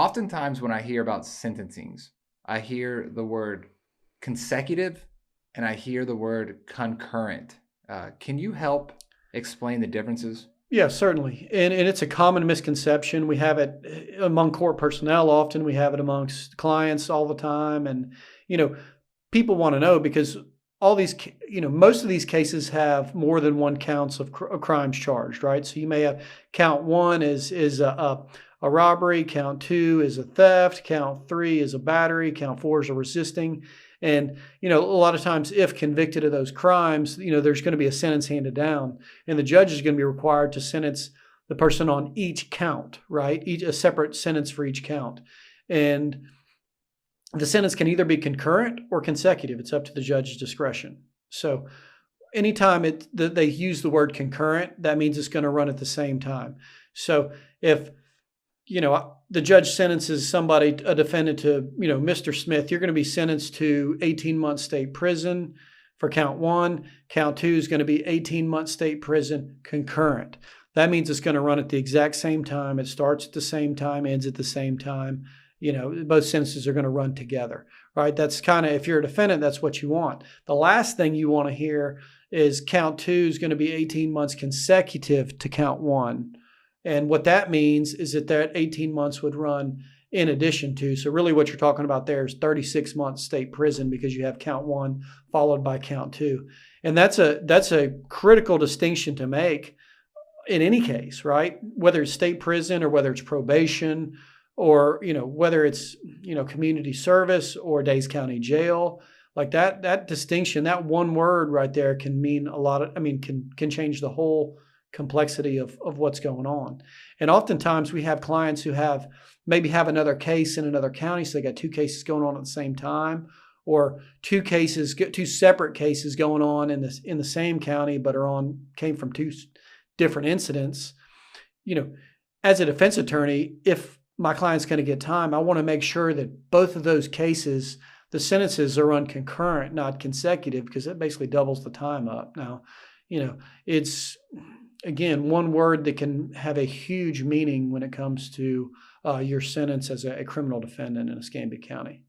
Oftentimes when I hear about sentencings, I hear the word consecutive and I hear the word concurrent. Can you help explain the differences? Yeah, certainly. And it's a common misconception. We have it among court personnel often. We have it amongst clients all the time. And, you know, people want to know because all these, most of these cases have more than one counts of crimes charged, right? So you may have count one is a robbery, count two is a theft, count three is a battery, count four is a resisting. And, a lot of times if convicted of those crimes, there's going to be a sentence handed down and the judge is going to be required to sentence the person on each count, right? A separate sentence for each count. And the sentence can either be concurrent or consecutive. It's up to the judge's discretion. So anytime they use the word concurrent, that means it's going to run at the same time. So if the judge sentences somebody, a defendant to, Mr. Smith, you're going to be sentenced to 18 months state prison for count one. Count two is going to be 18 months state prison concurrent. That means it's going to run at the exact same time. It starts at the same time, ends at the same time. Both sentences are going to run together, right? That's kind of, if you're a defendant, that's what you want. The last thing you want to hear is count two is going to be 18 months consecutive to count one. And what that means is that 18 months would run in addition to. So really what you're talking about there is 36 months state prison because you have count one followed by count two. And that's a critical distinction to make in any case, right? Whether it's state prison or whether it's probation or, whether it's, community service or Days County Jail, like that distinction, that one word right there can mean a lot of, can change the whole complexity of what's going on. And oftentimes we have clients who maybe have another case in another county. So they got two cases going on at the same time, or two separate cases going on in the same county, but came from two different incidents. As a defense attorney, if my client's going to get time, I want to make sure that both of those cases, the sentences are run concurrent, not consecutive, because it basically doubles the time up. Now, it's, again, one word that can have a huge meaning when it comes to your sentence as a criminal defendant in Escambia County.